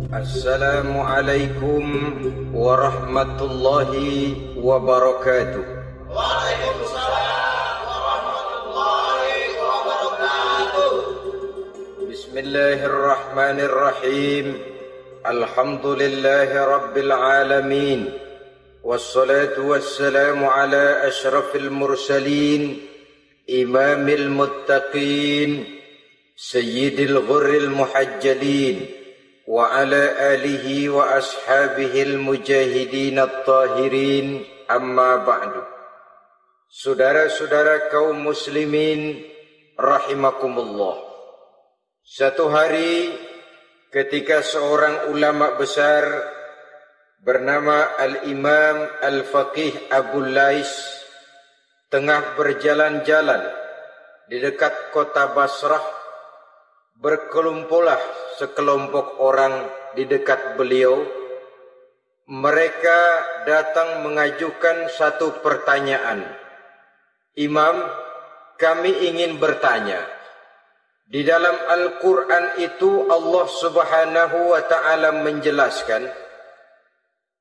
Assalamualaikum warahmatullahi wabarakatuh. Waalaikumsalam warahmatullahi wabarakatuh. Bismillahirrahmanirrahim. Alhamdulillahi rabbil alamin. Wassalatu wassalamu ala ashrafil mursalin, imamil muttaqin, sayyidil ghurril muhajjalin, wa ala alihi wa ashabihil mujahidin at-tahirin, amma ba'du. Saudara-saudara kaum muslimin rahimakumullah. Satu hari ketika seorang ulama besar bernama Al-Imam Al-Faqih Abu Lais tengah berjalan-jalan di dekat kota Basrah, berkelumpulah sekelompok orang di dekat beliau. Mereka datang mengajukan satu pertanyaan. Imam, kami ingin bertanya. Di dalam Al-Quran itu Allah Subhanahu wa ta'ala menjelaskan,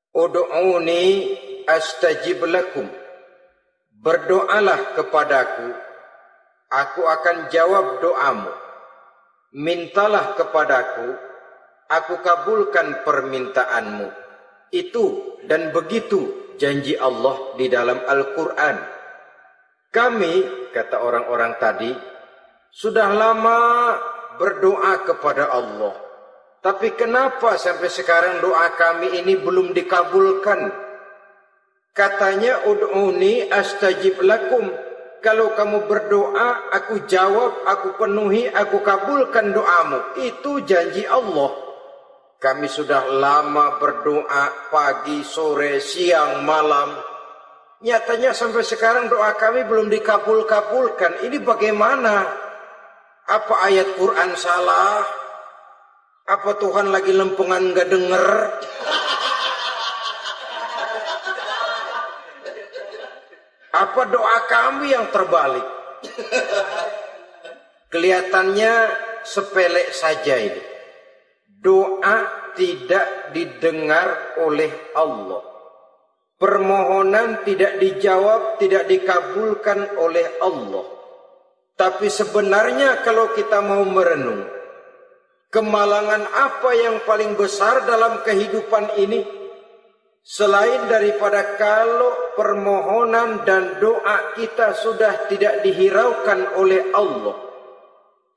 Ud'uni astajib lakum. Berdoalah kepadaku, aku akan jawab doamu. Mintalah kepadaku, aku kabulkan permintaanmu. Itu dan begitu janji Allah di dalam Al-Quran. Kami, kata orang-orang tadi, sudah lama berdoa kepada Allah. Tapi kenapa sampai sekarang doa kami ini belum dikabulkan? Katanya, Ud'uni astajib lakum. Kalau kamu berdoa, aku jawab, aku penuhi, aku kabulkan doamu. Itu janji Allah. Kami sudah lama berdoa pagi, sore, siang, malam. Nyatanya sampai sekarang doa kami belum dikabul-kabulkan. Ini bagaimana? Apa ayat Quran salah? Apa Tuhan lagi lempengan gak denger? Apa doa kami yang terbalik? Kelihatannya sepele saja ini. Doa tidak didengar oleh Allah. Permohonan tidak dijawab, tidak dikabulkan oleh Allah. Tapi sebenarnya kalau kita mau merenung, kemalangan apa yang paling besar dalam kehidupan ini? Selain daripada kalau permohonan dan doa kita sudah tidak dihiraukan oleh Allah,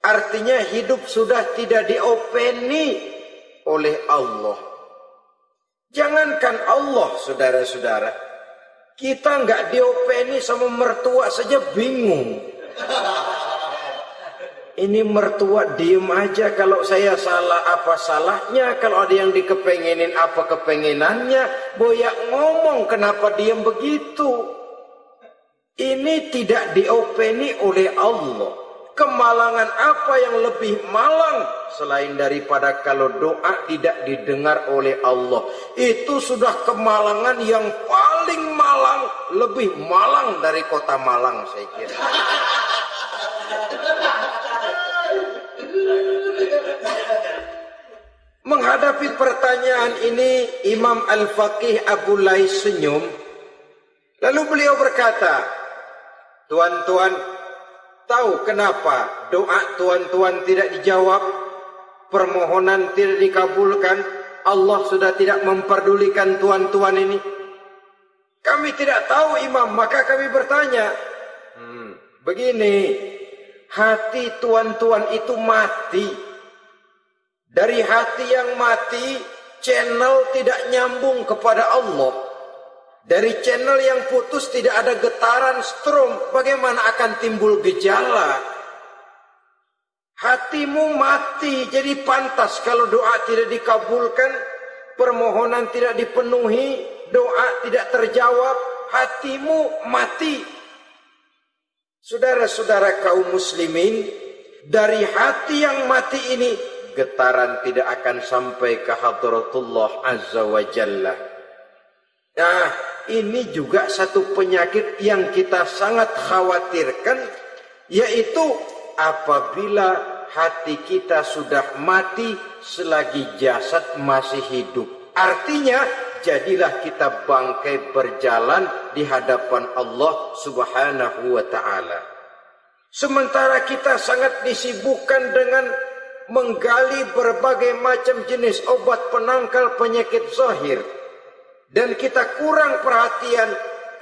artinya hidup sudah tidak diopeni oleh Allah. Jangankan Allah, saudara-saudara, kita nggak diopeni sama mertua saja bingung. Ini mertua diem aja, kalau saya salah apa salahnya, kalau ada yang dikepengenin apa kepengenannya, boyak ngomong kenapa diem begitu. Ini tidak diopeni oleh Allah. Kemalangan apa yang lebih malang selain daripada kalau doa tidak didengar oleh Allah? Itu sudah kemalangan yang paling malang, lebih malang dari kota Malang saya kira. Menghadapi pertanyaan ini, Imam Al-Faqih Abu Lais senyum. Lalu beliau berkata, tuan-tuan, tahu kenapa doa tuan-tuan tidak dijawab? Permohonan tidak dikabulkan? Allah sudah tidak memperdulikan tuan-tuan ini? Kami tidak tahu, Imam, maka kami bertanya. Begini, hati tuan-tuan itu mati. Dari hati yang mati, channel tidak nyambung kepada Allah. Dari channel yang putus tidak ada getaran strom. Bagaimana akan timbul gejala? Hatimu mati, jadi pantas kalau doa tidak dikabulkan, permohonan tidak dipenuhi, doa tidak terjawab, hatimu mati. Saudara-saudara kaum muslimin, dari hati yang mati ini, getaran tidak akan sampai ke hadratullah azza wa jalla. Nah, ini juga satu penyakit yang kita sangat khawatirkan, yaitu apabila hati kita sudah mati selagi jasad masih hidup. Artinya, jadilah kita bangkai berjalan di hadapan Allah Subhanahu wa ta'ala. Sementara kita sangat disibukkan dengan menggali berbagai macam jenis obat penangkal penyakit zahir, dan kita kurang perhatian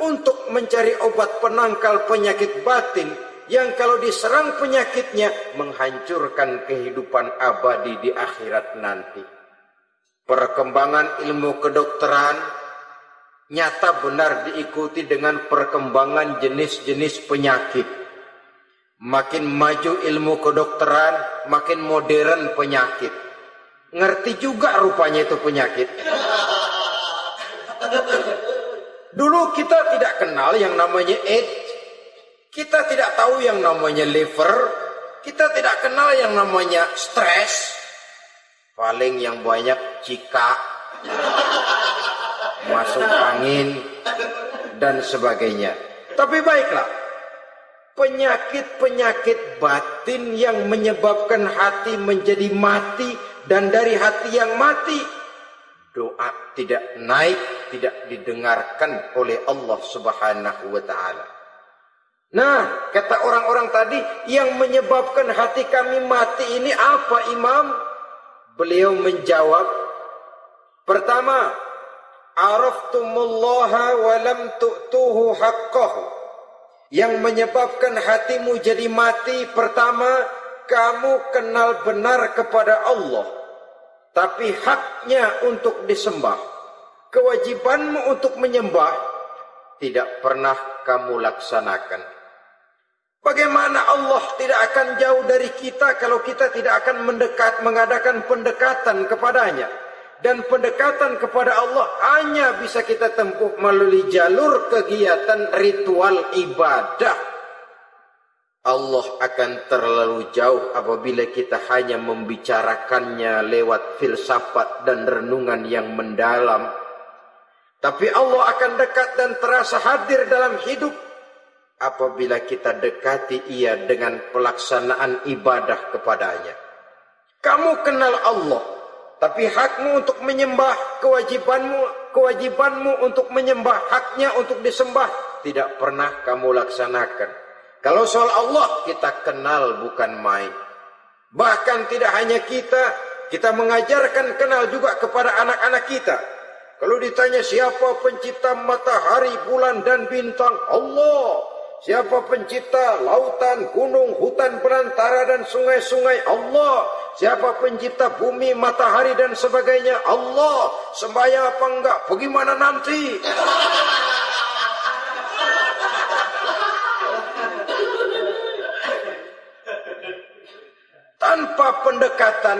untuk mencari obat penangkal penyakit batin yang kalau diserang penyakitnya menghancurkan kehidupan abadi di akhirat nanti. Perkembangan ilmu kedokteran nyata benar diikuti dengan perkembangan jenis-jenis penyakit. Makin maju ilmu kedokteran, makin modern penyakit. Ngerti juga rupanya itu penyakit. Dulu kita tidak kenal yang namanya AIDS. Kita tidak tahu yang namanya liver. Kita tidak kenal yang namanya stres. Paling yang banyak cika, masuk angin, dan sebagainya. Tapi baiklah, penyakit-penyakit batin yang menyebabkan hati menjadi mati, dan dari hati yang mati, doa tidak naik, tidak didengarkan oleh Allah Subhanahu wa ta'ala. Nah, kata orang-orang tadi, yang menyebabkan hati kami mati ini apa, Imam? Beliau menjawab, pertama, araftumullaha wa lam tu'tuhu haqqahu. Yang menyebabkan hatimu jadi mati, pertama, kamu kenal benar kepada Allah, tapi haknya untuk disembah, kewajibanmu untuk menyembah, tidak pernah kamu laksanakan. Bagaimana Allah tidak akan jauh dari kita kalau kita tidak akan mengadakan pendekatan kepadanya. Dan pendekatan kepada Allah hanya bisa kita tempuh melalui jalur kegiatan ritual ibadah. Allah akan terlalu jauh apabila kita hanya membicarakannya lewat filsafat dan renungan yang mendalam. Tapi Allah akan dekat dan terasa hadir dalam hidup apabila kita dekati ia dengan pelaksanaan ibadah kepadanya. Kamu kenal Allah, tapi hakmu untuk menyembah, kewajibanmu untuk menyembah, haknya untuk disembah, tidak pernah kamu laksanakan. Kalau soal Allah kita kenal bukan main. Bahkan tidak hanya kita mengajarkan kenal juga kepada anak-anak kita. Kalau ditanya siapa pencipta matahari, bulan dan bintang, Allah. Siapa pencipta lautan, gunung, hutan belantara dan sungai-sungai, Allah. Siapa pencipta bumi, matahari dan sebagainya, Allah. Sembahyang apa enggak? Bagaimana nanti? Tanpa pendekatan,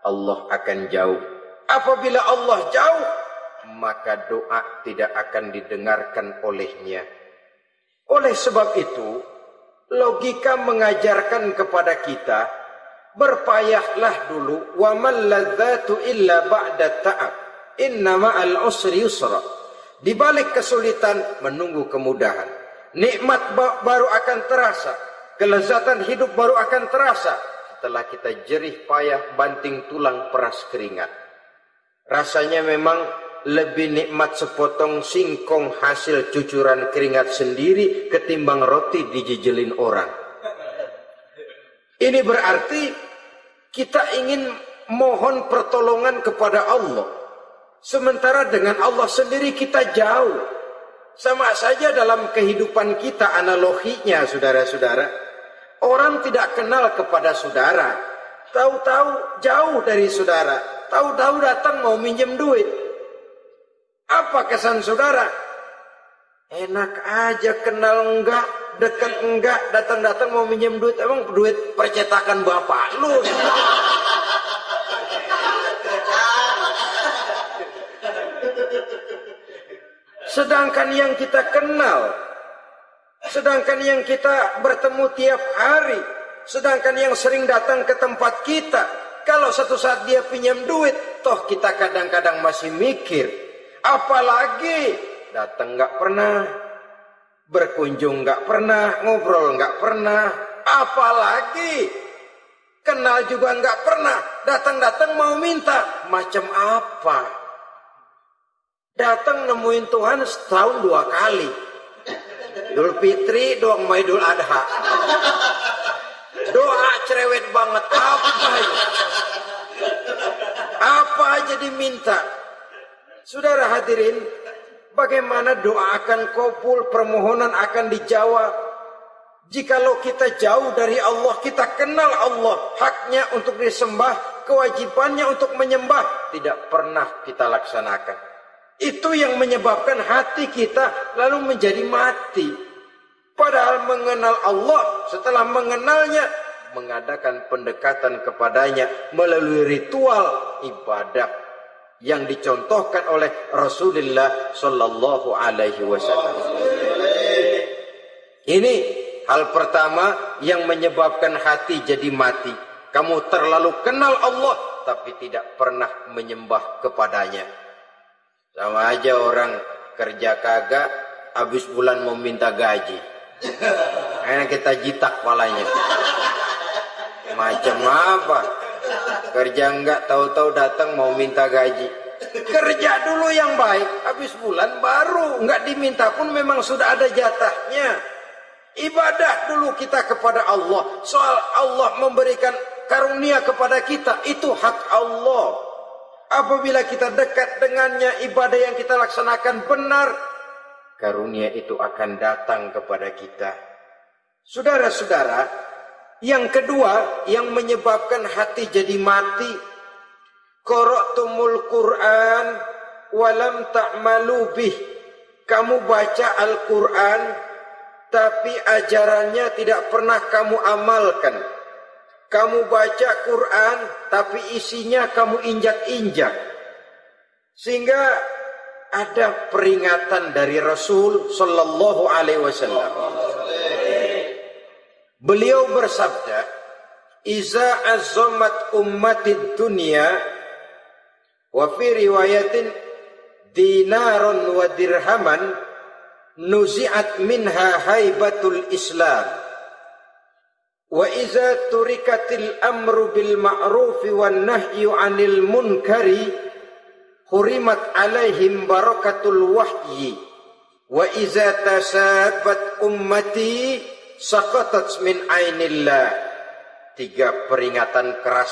Allah akan jauh. Apabila Allah jauh, maka doa tidak akan didengarkan olehnya. Oleh sebab itu, logika mengajarkan kepada kita, berpayahlah dulu, wa man ladzatu illa ba'da ta'ab, inna ma'al usri yusra. Di balik kesulitan menunggu kemudahan. Nikmat baru akan terasa, kelezatan hidup baru akan terasa setelah kita jerih payah banting tulang peras keringat. Rasanya memang lebih nikmat sepotong singkong hasil cucuran keringat sendiri ketimbang roti dijejelin orang. Ini berarti kita ingin mohon pertolongan kepada Allah, sementara dengan Allah sendiri kita jauh. Sama saja dalam kehidupan kita analoginya, saudara-saudara. Orang tidak kenal kepada saudara, tahu-tahu jauh dari saudara, tahu-tahu datang mau minjem duit. Apa kesan saudara? Enak aja, kenal enggak, dekat enggak, datang-datang mau minjem duit. Emang duit percetakan bapak lu? Sedangkan yang kita kenal, sedangkan yang kita bertemu tiap hari, sedangkan yang sering datang ke tempat kita, kalau satu saat dia pinjam duit, toh kita kadang-kadang masih mikir. Apalagi datang nggak pernah, berkunjung nggak pernah, ngobrol nggak pernah. Apalagi Kenal juga nggak pernah. Datang-datang mau minta. Macam apa? Datang nemuin Tuhan setahun 2 kali. Idul Fitri, doa Idul Adha. Doa cerewet banget. Apa aja diminta. Saudara hadirin, bagaimana doa akan kabul, permohonan akan dijawab? Jikalau kita jauh dari Allah, kita kenal Allah, haknya untuk disembah, kewajibannya untuk menyembah, tidak pernah kita laksanakan. Itu yang menyebabkan hati kita lalu menjadi mati. Padahal mengenal Allah, setelah mengenalnya, mengadakan pendekatan kepadanya melalui ritual ibadah yang dicontohkan oleh Rasulullah Sallallahu Alaihi Wasallam. Ini hal pertama yang menyebabkan hati jadi mati. Kamu terlalu kenal Allah tapi tidak pernah menyembah kepadanya. Sama aja orang kerja kagak, habis bulan mau minta gaji. Enak kita jitak palanya. Macam apa? Kerja enggak, tahu-tahu datang mau minta gaji. Kerja dulu yang baik, habis bulan baru. Enggak diminta pun memang sudah ada jatahnya. Ibadah dulu kita kepada Allah. Soal Allah memberikan karunia kepada kita, itu hak Allah. Apabila kita dekat dengannya, ibadah yang kita laksanakan benar, karunia itu akan datang kepada kita. Saudara-saudara, yang kedua yang menyebabkan hati jadi mati, qara'tumul Qur'an walam ta'malu bih. Kamu baca Al-Qur'an tapi ajarannya tidak pernah kamu amalkan. Kamu baca Quran tapi isinya kamu injak-injak. Sehingga ada peringatan dari Rasul Sallallahu Alaihi Wasallam. Beliau bersabda, "Iza azzamat ummatid dunya wa fi riwayatin dinaron wa dirhaman nuzi'at minha haibatul Islam. Wa iza turikatil amru bil ma'rufi wan nahyu 'anil munkari hurimat 'alaihim barakatul wahyi. Wa iza tasabat ummati saqatat min 'ainillah." 3 peringatan keras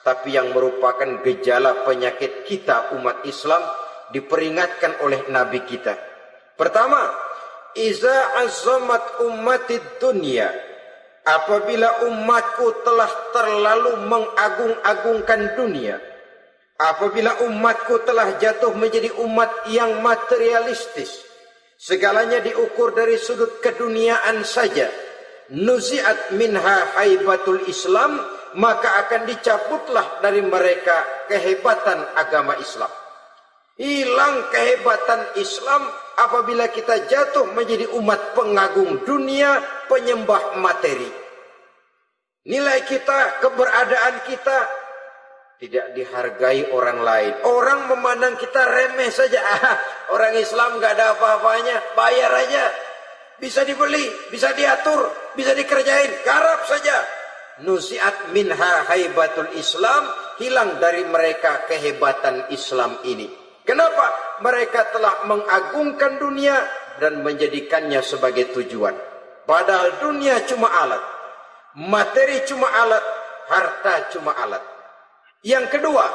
tapi yang merupakan gejala penyakit kita umat Islam diperingatkan oleh Nabi kita. Pertama, iza azzamat ummatid dunya. Apabila umatku telah terlalu mengagung-agungkan dunia, apabila umatku telah jatuh menjadi umat yang materialistis, segalanya diukur dari sudut keduniaan saja, nuzi'at minha haibatul Islam, maka akan dicabutlah dari mereka kehebatan agama Islam. Hilang kehebatan Islam apabila kita jatuh menjadi umat pengagung dunia, penyembah materi. Nilai kita, keberadaan kita tidak dihargai orang lain. Orang memandang kita remeh saja. Orang Islam gak ada apa-apanya, bayar aja. Bisa dibeli, bisa diatur, bisa dikerjain, garap saja. Nuzi'at minha haibatul Islam, hilang dari mereka kehebatan Islam ini. Kenapa? Mereka telah mengagungkan dunia dan menjadikannya sebagai tujuan. Padahal dunia cuma alat, materi cuma alat, harta cuma alat. Yang kedua,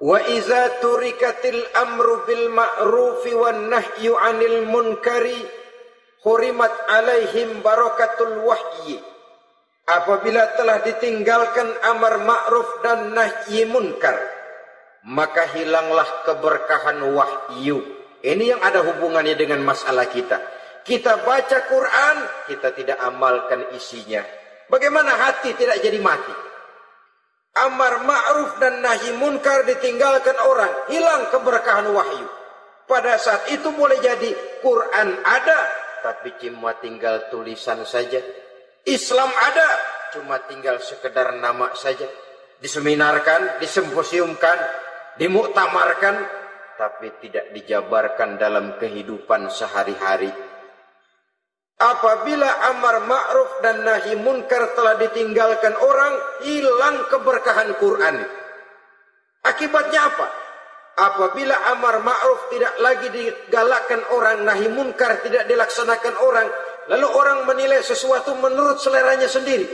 wa iza turikatil amru bil ma'rufi wan nahyu 'anil munkari hurimat 'alaihim barakatul wahyi. Apabila telah ditinggalkan amar ma'ruf dan nahi munkar, maka hilanglah keberkahan wahyu. Ini yang ada hubungannya dengan masalah kita. Kita baca Quran, kita tidak amalkan isinya. Bagaimana hati tidak jadi mati? Amar ma'ruf dan nahi munkar ditinggalkan orang, hilang keberkahan wahyu. Pada saat itu boleh jadi Quran ada, tapi cuma tinggal tulisan saja. Islam ada, cuma tinggal sekedar nama saja. Diseminarkan, disimposiumkan, dimuktamarkan, tapi tidak dijabarkan dalam kehidupan sehari-hari. Apabila amar ma'ruf dan nahi munkar telah ditinggalkan orang, hilang keberkahan Quran. Akibatnya apa? Apabila amar ma'ruf tidak lagi digalakkan orang, nahi munkar tidak dilaksanakan orang, lalu orang menilai sesuatu menurut seleranya sendiri.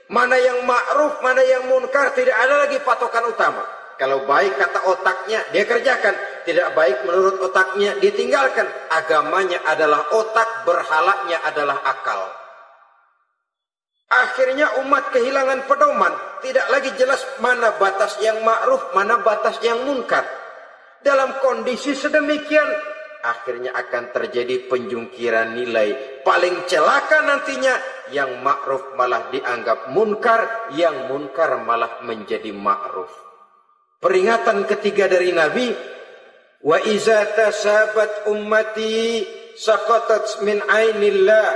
Mana yang ma'ruf, mana yang munkar, tidak ada lagi patokan utama. Kalau baik kata otaknya, dia kerjakan. Tidak baik menurut otaknya, dia tinggalkan. Agamanya adalah otak, berhalanya adalah akal. Akhirnya umat kehilangan pedoman. Tidak lagi jelas mana batas yang ma'ruf, mana batas yang munkar. Dalam kondisi sedemikian, akhirnya akan terjadi penjungkiran nilai. Paling celaka nantinya, yang ma'ruf malah dianggap munkar, yang munkar malah menjadi ma'ruf. Peringatan ketiga dari Nabi, wa iza tasabat ummati saqatat min ainillah.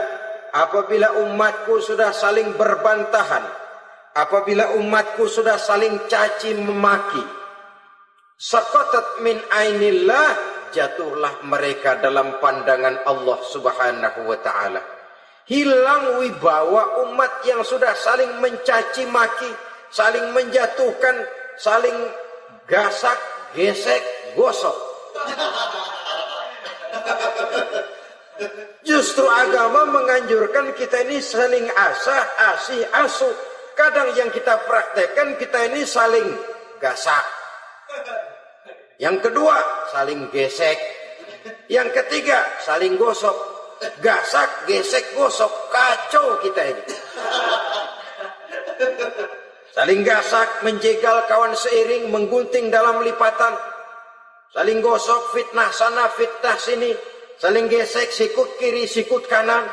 Apabila umatku sudah saling berbantahan, apabila umatku sudah saling caci memaki, saqatat min ainillah, jatuhlah mereka dalam pandangan Allah Subhanahu wa taala. Hilang wibawa umat yang sudah saling mencaci maki, saling menjatuhkan, saling gasak, gesek, gosok. Justru agama menganjurkan kita ini saling asah, asih, asuh. Kadang yang kita praktekkan, kita ini saling gasak. Yang kedua, saling gesek. Yang ketiga, saling gosok. Gasak, gesek, gosok. Kacau kita ini. Saling gasak, menjegal kawan seiring, menggunting dalam lipatan. Saling gosok, fitnah sana, fitnah sini. Saling gesek, sikut kiri, sikut kanan.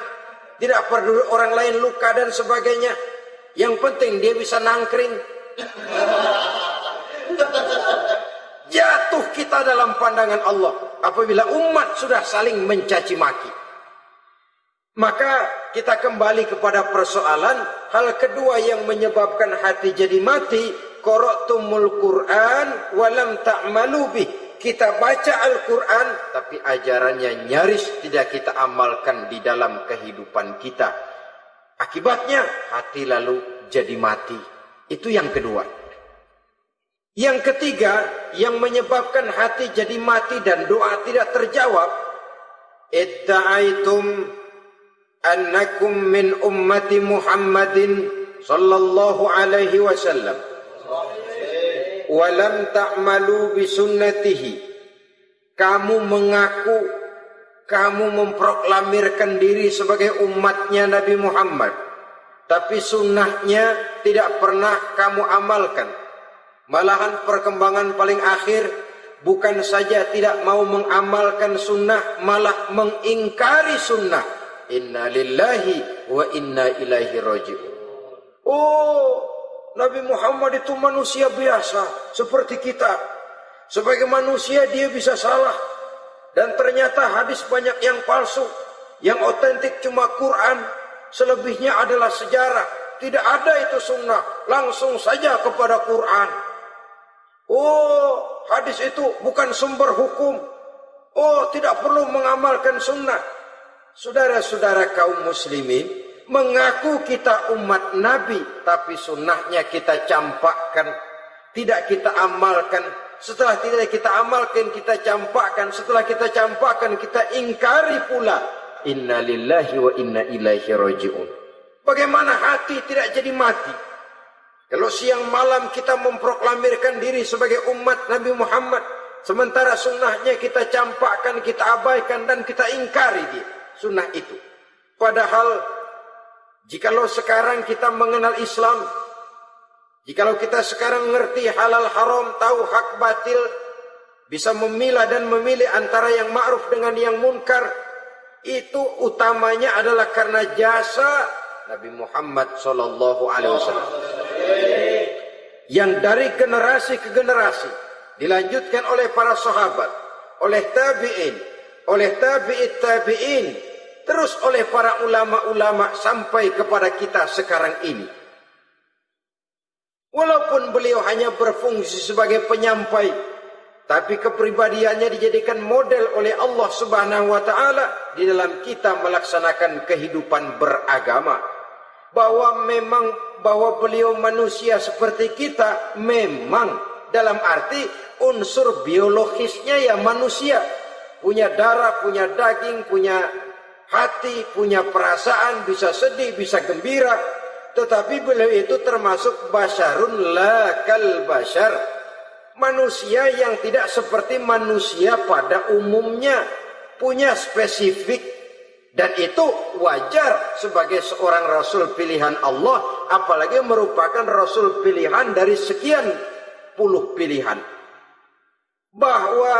Tidak peduli orang lain luka dan sebagainya. Yang penting dia bisa nangkring. Jatuh kita dalam pandangan Allah apabila umat sudah saling mencaci maki. Maka kita kembali kepada persoalan hal kedua yang menyebabkan hati jadi mati, qara'tumul Qur'an walam ta'malu bih. Kita baca Al-Qur'an tapi ajarannya nyaris tidak kita amalkan di dalam kehidupan kita. Akibatnya hati lalu jadi mati. Itu yang kedua. Yang ketiga yang menyebabkan hati jadi mati dan doa tidak terjawab, idda'aitum annakum min ummati Muhammadin sallallahu alaihi wasallam wa lam ta'malu bi sunnatihi. Kamu mengaku, kamu memproklamirkan diri sebagai umatnya Nabi Muhammad, tapi sunnahnya tidak pernah kamu amalkan. Malahan perkembangan paling akhir bukan saja tidak mau mengamalkan sunnah, malah mengingkari sunnah. Inna lillahi wa inna ilaihi raji'un. Oh, Nabi Muhammad itu manusia biasa seperti kita. Sebagai manusia dia bisa salah. Dan ternyata hadis banyak yang palsu. Yang otentik cuma Quran. Selebihnya adalah sejarah. Tidak ada itu sunnah. Langsung saja kepada Quran. Oh, hadis itu bukan sumber hukum. Oh, tidak perlu mengamalkan sunnah. Saudara-saudara kaum muslimin, mengaku kita umat Nabi, tapi sunnahnya kita campakkan, tidak kita amalkan. Setelah tidak kita amalkan, kita campakkan. Setelah kita campakkan, kita ingkari pula. Inna lillahi wa inna ilaihi raji'un. Bagaimana hati tidak jadi mati? Kalau siang malam kita memproklamirkan diri sebagai umat Nabi Muhammad, sementara sunnahnya kita campakkan, kita abaikan, dan kita ingkari dia. Sunnah itu. Padahal jikalau sekarang kita mengenal Islam, jikalau kita sekarang mengerti halal haram, tahu hak batil, bisa memilah dan memilih antara yang ma'ruf dengan yang munkar, itu utamanya adalah karena jasa Nabi Muhammad SAW. Yang dari generasi ke generasi dilanjutkan oleh para sahabat, oleh tabi'in, oleh tabi'it tabi'in, terus oleh para ulama-ulama sampai kepada kita sekarang ini. Walaupun beliau hanya berfungsi sebagai penyampai, tapi kepribadiannya dijadikan model oleh Allah Subhanahu wa taala di dalam kita melaksanakan kehidupan beragama. Bahwa beliau manusia seperti kita, memang dalam arti unsur biologisnya ya manusia, punya darah, punya daging, punya hati, punya perasaan, bisa sedih, bisa gembira. Tetapi beliau itu termasuk basyarun la kal basyar, manusia yang tidak seperti manusia pada umumnya, punya spesifik. Dan itu wajar sebagai seorang Rasul pilihan Allah, apalagi merupakan Rasul pilihan dari sekian puluh pilihan. Bahwa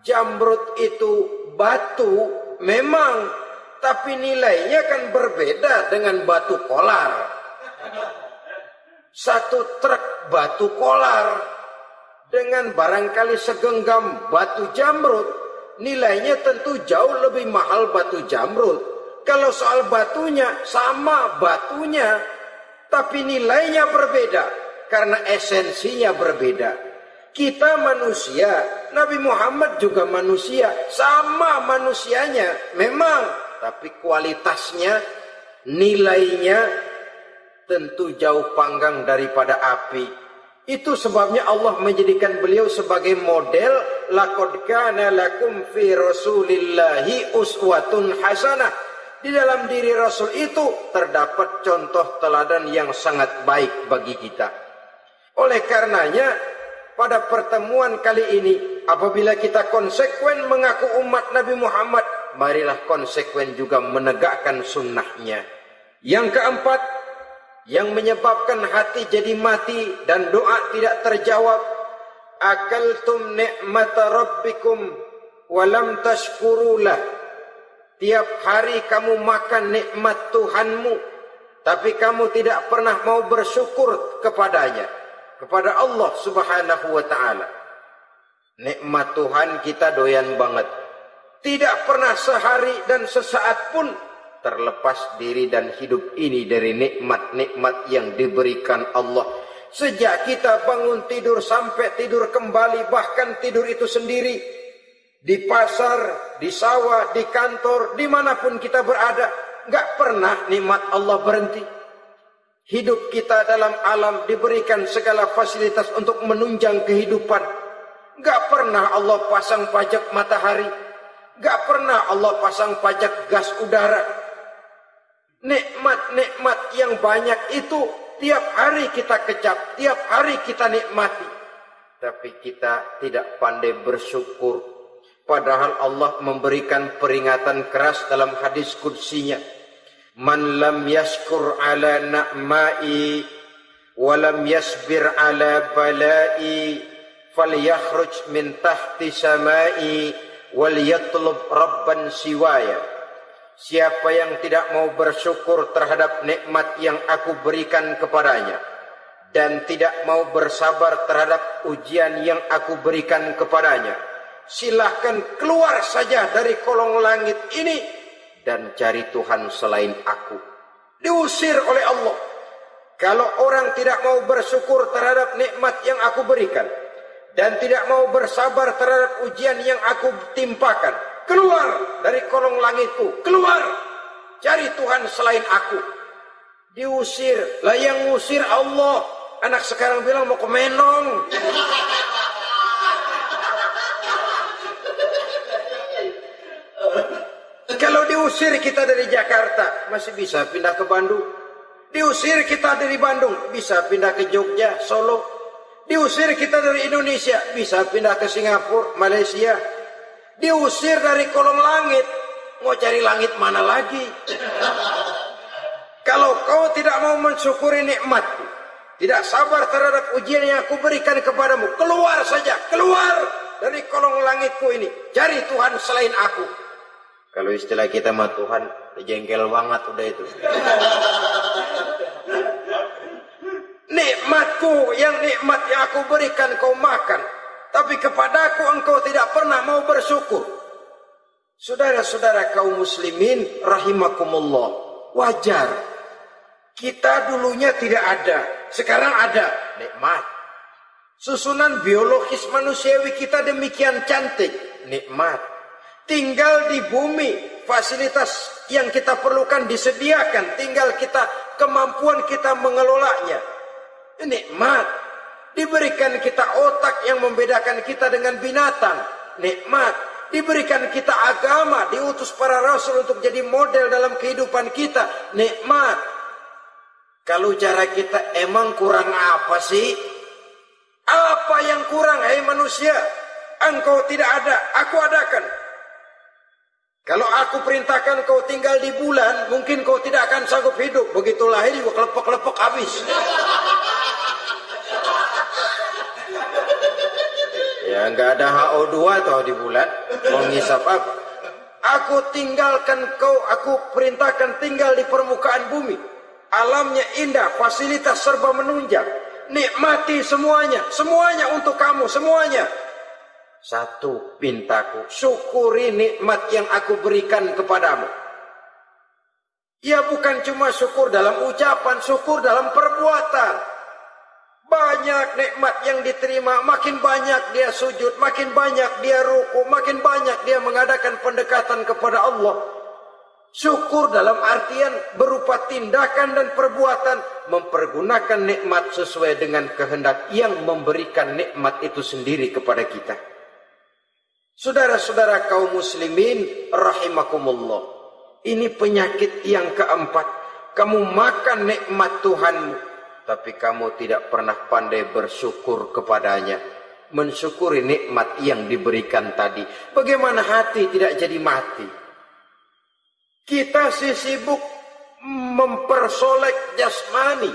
jamrud itu batu memang, tapi nilainya kan berbeda dengan batu kolar. Satu truk batu kolar dengan barangkali segenggam batu jamrud, nilainya tentu jauh lebih mahal batu jamrud. Kalau soal batunya, sama batunya, tapi nilainya berbeda karena esensinya berbeda. Kita manusia, Nabi Muhammad juga manusia, sama manusianya memang, tapi kualitasnya, nilainya tentu jauh panggang daripada api. Itu sebabnya Allah menjadikan beliau sebagai model. Laqad kana lakum fi Rasulillahi uswatun hasanah. Di dalam diri Rasul itu terdapat contoh teladan yang sangat baik bagi kita. Oleh karenanya, pada pertemuan kali ini, apabila kita konsekuen mengaku umat Nabi Muhammad, marilah konsekuen juga menegakkan sunnahnya. Yang keempat, yang menyebabkan hati jadi mati dan doa tidak terjawab, akaltum ni'mata rabbikum walam tashkurulah. Tiap hari kamu makan nikmat Tuhanmu, tapi kamu tidak pernah mau bersyukur kepadanya, kepada Allah Subhanahu wa ta'ala. Nikmat Tuhan kita doyan banget, tidak pernah sehari dan sesaat pun terlepas diri dan hidup ini dari nikmat-nikmat yang diberikan Allah. Sejak kita bangun tidur sampai tidur kembali, bahkan tidur itu sendiri, di pasar, di sawah, di kantor, dimanapun kita berada, nggak pernah nikmat Allah berhenti. Hidup kita dalam alam diberikan segala fasilitas untuk menunjang kehidupan. Nggak pernah Allah pasang pajak matahari, nggak pernah Allah pasang pajak gas udara. Nikmat-nikmat yang banyak itu tiap hari kita kecap, tiap hari kita nikmati. Tapi kita tidak pandai bersyukur. Padahal Allah memberikan peringatan keras dalam hadis qudsinya. Man lam yashkur ala na'mai wa lam yasbir ala balai falyakhruj min tahti samai wal yatlub rabban siwaya. Siapa yang tidak mau bersyukur terhadap nikmat yang aku berikan kepadanya dan tidak mau bersabar terhadap ujian yang aku berikan kepadanya, silahkan keluar saja dari kolong langit ini dan cari Tuhan selain aku. Diusir oleh Allah. Kalau orang tidak mau bersyukur terhadap nikmat yang aku berikan dan tidak mau bersabar terhadap ujian yang aku timpakan, keluar dari kolong langitku, keluar, cari Tuhan selain aku. Diusir. Lah yang ngusir Allah. Anak sekarang bilang mau ke Menong. Kalau diusir kita dari Jakarta, masih bisa pindah ke Bandung. Diusir kita dari Bandung, bisa pindah ke Jogja, Solo. Diusir kita dari Indonesia, bisa pindah ke Singapura, Malaysia. Diusir dari kolong langit, mau cari langit mana lagi? Kalau kau tidak mau mensyukuri nikmatku, tidak sabar terhadap ujian yang aku berikan kepadamu, keluar saja, keluar dari kolong langitku ini, cari Tuhan selain aku. Kalau istilah kita mah Tuhan, jengkel banget udah itu. Nikmatku, nikmat yang aku berikan kau makan, tapi kepadaku engkau tidak pernah mau bersyukur. Saudara-saudara kaum muslimin rahimakumullah, wajar. Kita dulunya tidak ada, sekarang ada nikmat. Susunan biologis manusiawi kita demikian cantik, nikmat. Tinggal di bumi, fasilitas yang kita perlukan disediakan, tinggal kemampuan kita mengelolanya. Nikmat. Diberikan kita otak yang membedakan kita dengan binatang, nikmat. Diberikan kita agama, diutus para rasul untuk jadi model dalam kehidupan kita, nikmat. Kalau cara kita emang kurang apa sih? Apa yang kurang, hai manusia? Engkau tidak ada, aku adakan. Kalau aku perintahkan kau tinggal di bulan, mungkin kau tidak akan sanggup hidup. Begitu lahir juga kelepek-kelepek habis. Ya nggak ada HO2 toh di bulan. Mau ngisap apa? Aku tinggalkan kau, aku perintahkan tinggal di permukaan bumi. Alamnya indah, fasilitas serba menunjang. Nikmati semuanya, semuanya untuk kamu, semuanya. Satu pintaku, syukuri nikmat yang aku berikan kepadamu. Ya bukan cuma syukur dalam ucapan, syukur dalam perbuatan. Banyak nikmat yang diterima, makin banyak dia sujud, makin banyak dia ruku, makin banyak dia mengadakan pendekatan kepada Allah. Syukur dalam artian berupa tindakan dan perbuatan, mempergunakan nikmat sesuai dengan kehendak yang memberikan nikmat itu sendiri kepada kita. Saudara-saudara kaum muslimin rahimakumullah. Ini penyakit yang keempat. Kamu makan nikmat Tuhanmu, tapi kamu tidak pernah pandai bersyukur kepadanya. Mensyukuri nikmat yang diberikan tadi. Bagaimana hati tidak jadi mati? Kita sibuk mempersolek jasmani,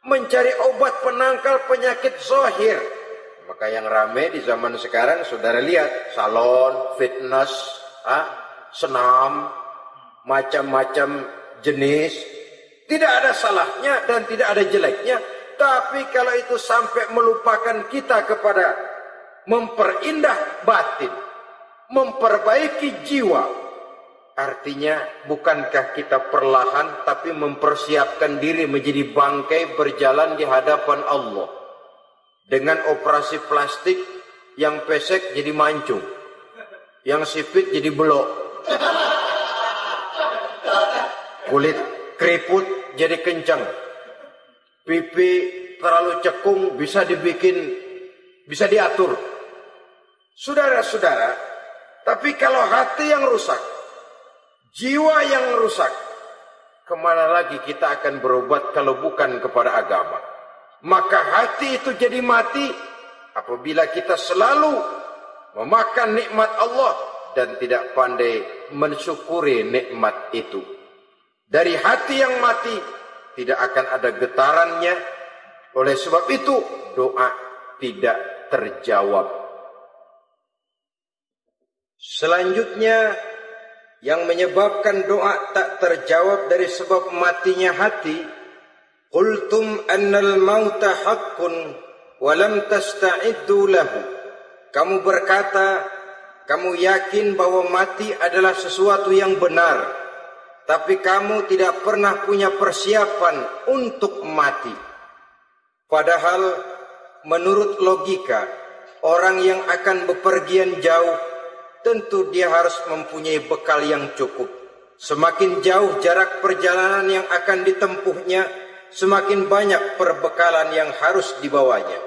mencari obat penangkal penyakit zahir. Maka yang ramai di zaman sekarang, saudara lihat, salon, fitness, senam, macam-macam jenis. Tidak ada salahnya dan tidak ada jeleknya. Tapi kalau itu sampai melupakan kita kepada memperindah batin, memperbaiki jiwa, artinya bukankah kita perlahan tapi mempersiapkan diri menjadi bangkai berjalan di hadapan Allah. Dengan operasi plastik, yang pesek jadi mancung, yang sipit jadi belok, kulit keriput jadi kencang, pipi terlalu cekung bisa diatur. Saudara-saudara, tapi kalau hati yang rusak, jiwa yang rusak, kemana lagi kita akan berobat kalau bukan kepada agama? Maka hati itu jadi mati apabila kita selalu memakan nikmat Allah dan tidak pandai mensyukuri nikmat itu. Dari hati yang mati tidak akan ada getarannya. Oleh sebab itu doa tidak terjawab. Selanjutnya yang menyebabkan doa tak terjawab dari sebab matinya hati, qultum annal mauta haqqun wa lam tasta'iddu lahu. Kamu berkata, kamu yakin bahwa mati adalah sesuatu yang benar, tapi kamu tidak pernah punya persiapan untuk mati. Padahal menurut logika, orang yang akan bepergian jauh tentu dia harus mempunyai bekal yang cukup. Semakin jauh jarak perjalanan yang akan ditempuhnya, semakin banyak perbekalan yang harus dibawanya.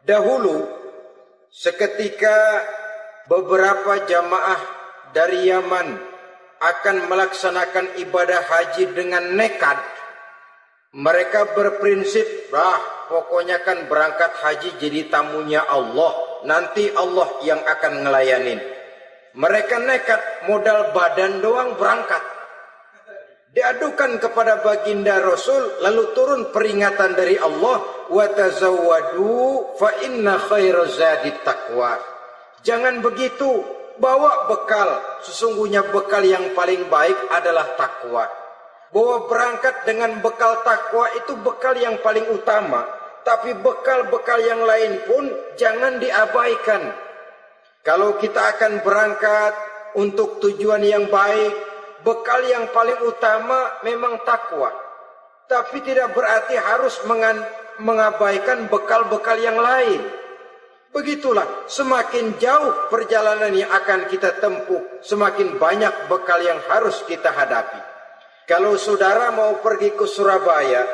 Dahulu, seketika beberapa jamaah dari Yaman akan melaksanakan ibadah haji dengan nekat, mereka berprinsip, pokoknya kan berangkat haji jadi tamunya Allah, nanti Allah yang akan ngelayanin. Mereka nekat, modal badan doang berangkat. Diadukan kepada baginda Rasul, lalu turun peringatan dari Allah, wa tazawwadu fa inna khairaz zadi taqwa. Jangan begitu, bawa bekal. Sesungguhnya bekal yang paling baik adalah takwa. Bahwa berangkat dengan bekal takwa itu bekal yang paling utama. Tapi bekal-bekal yang lain pun jangan diabaikan. Kalau kita akan berangkat untuk tujuan yang baik, bekal yang paling utama memang takwa. Tapi tidak berarti harus mengabaikan bekal-bekal yang lain. Begitulah, semakin jauh perjalanan yang akan kita tempuh, semakin banyak bekal yang harus kita hadapi. Kalau saudara mau pergi ke Surabaya,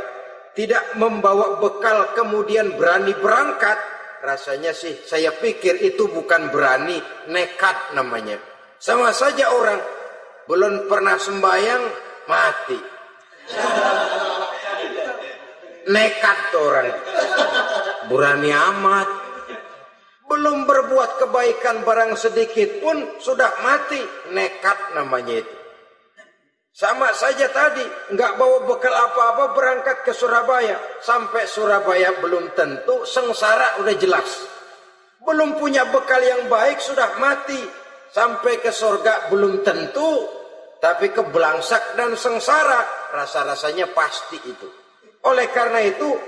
tidak membawa bekal kemudian berani berangkat, rasanya sih saya pikir itu bukan berani, nekat namanya. Sama saja orang belum pernah sembahyang, mati. Nekat tuh orang, berani amat. Belum berbuat kebaikan barang sedikit pun sudah mati, nekat namanya itu. Sama saja tadi, nggak bawa bekal apa-apa berangkat ke Surabaya. Sampai Surabaya belum tentu, sengsara udah jelas. Belum punya bekal yang baik sudah mati. Sampai ke surga belum tentu, tapi kebelangsak dan sengsara, rasa-rasanya pasti itu. Oleh karena itu,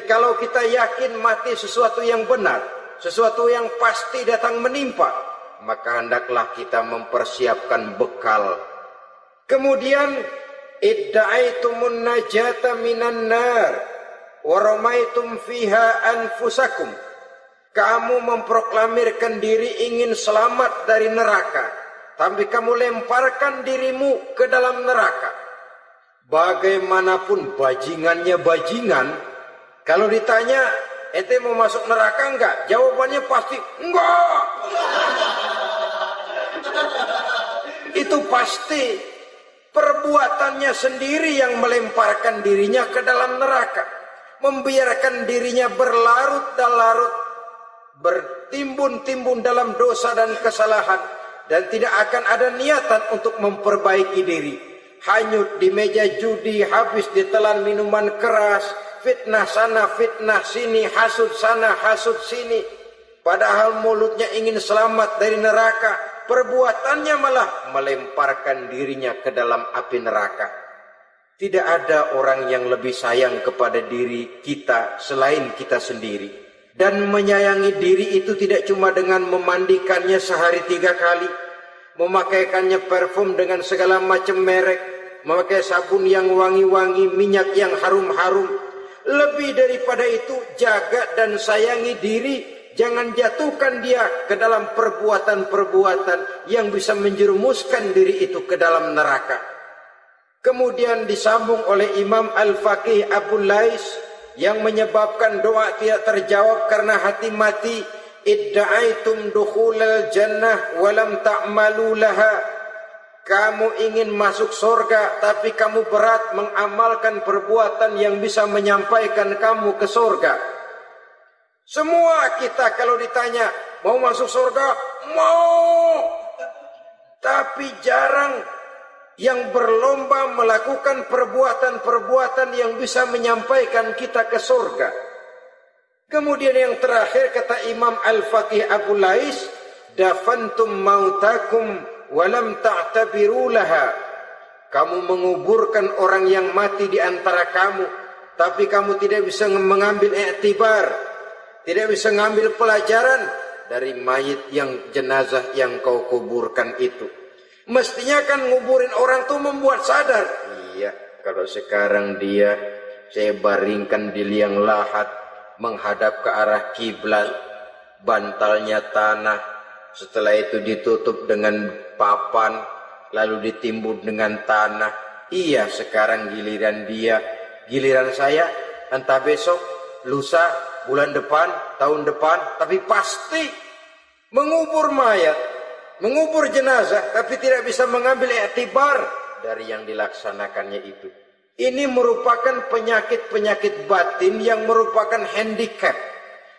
kalau kita yakin mati sesuatu yang benar, sesuatu yang pasti datang menimpa, maka hendaklah kita mempersiapkan bekal. Kemudian idda'aitumun najata minan nar wa ramaitum fiha anfusakum. Kamu memproklamirkan diri ingin selamat dari neraka, tapi kamu lemparkan dirimu ke dalam neraka. Bagaimanapun bajingannya bajingan, kalau ditanya ente mau masuk neraka enggak? Jawabannya pasti enggak. Itu pasti perbuatannya sendiri yang melemparkan dirinya ke dalam neraka. Membiarkan dirinya berlarut-larut, bertimbun-timbun dalam dosa dan kesalahan. Dan tidak akan ada niatan untuk memperbaiki diri. Hanyut di meja judi, habis ditelan minuman keras, fitnah sana, fitnah sini, hasud sana, hasud sini. Padahal mulutnya ingin selamat dari neraka, perbuatannya malah melemparkan dirinya ke dalam api neraka. Tidak ada orang yang lebih sayang kepada diri kita selain kita sendiri. Dan menyayangi diri itu tidak cuma dengan memandikannya sehari 3 kali, memakaikannya parfum dengan segala macam merek, memakai sabun yang wangi-wangi, minyak yang harum-harum. Lebih daripada itu, jaga dan sayangi diri. Jangan jatuhkan dia ke dalam perbuatan-perbuatan yang bisa menjerumuskan diri itu ke dalam neraka. Kemudian disambung oleh Imam Al-Faqih Abu Lais yang menyebabkan doa tidak terjawab karena hati mati. Idda'aitum dukhulal jannah walam ta'malu laha. Kamu ingin masuk surga, tapi kamu berat mengamalkan perbuatan yang bisa menyampaikan kamu ke surga. Semua kita kalau ditanya, mau masuk surga? Mau. Tapi jarang yang berlomba melakukan perbuatan-perbuatan yang bisa menyampaikan kita ke surga. Kemudian yang terakhir kata Imam Al-Faqih Abu Lais, dafantum mautakum walam ta'tabiru laha. Kamu menguburkan orang yang mati di antara kamu, tapi kamu tidak bisa mengambil iktibar, tidak bisa mengambil pelajaran dari mayit yang jenazah yang kau kuburkan itu. Mestinya kan nguburin orang tuh membuat sadar. Iya, kalau sekarang dia saya baringkan di liang lahat menghadap ke arah kiblat, bantalnya tanah, setelah itu ditutup dengan papan, lalu ditimbun dengan tanah. Iya, sekarang giliran dia, giliran saya, entah besok, lusa, bulan depan, tahun depan, tapi pasti mengubur mayat, mengubur jenazah, tapi tidak bisa mengambil iktibar dari yang dilaksanakannya itu. Ini merupakan penyakit-penyakit batin yang merupakan handicap,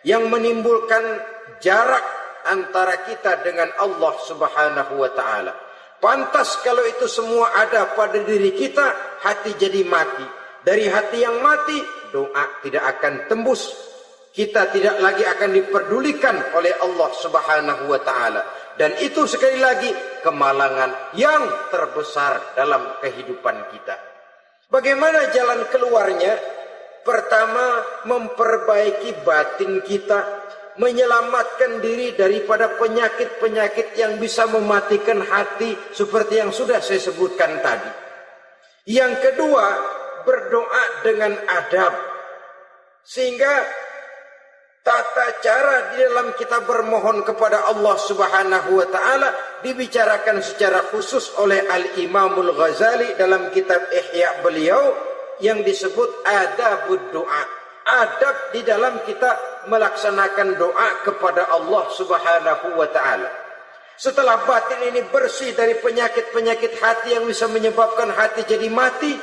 yang menimbulkan jarak antara kita dengan Allah Subhanahu wa ta'ala. Pantas kalau itu semua ada pada diri kita, hati jadi mati. Dari hati yang mati, doa tidak akan tembus. Kita tidak lagi akan diperdulikan oleh Allah Subhanahu wa ta'ala. Dan itu sekali lagi kemalangan yang terbesar dalam kehidupan kita. Bagaimana jalan keluarnya? Pertama, memperbaiki batin kita, menyelamatkan diri daripada penyakit-penyakit yang bisa mematikan hati seperti yang sudah saya sebutkan tadi. Yang kedua, berdoa dengan adab. Sehingga tata cara di dalam kita bermohon kepada Allah Subhanahu wa taala dibicarakan secara khusus oleh Al-Imamul Ghazali dalam kitab Ihya beliau yang disebut adabud doa. Adab di dalam kita melaksanakan doa kepada Allah Subhanahu wa taala. Setelah batin ini bersih dari penyakit-penyakit hati yang bisa menyebabkan hati jadi mati,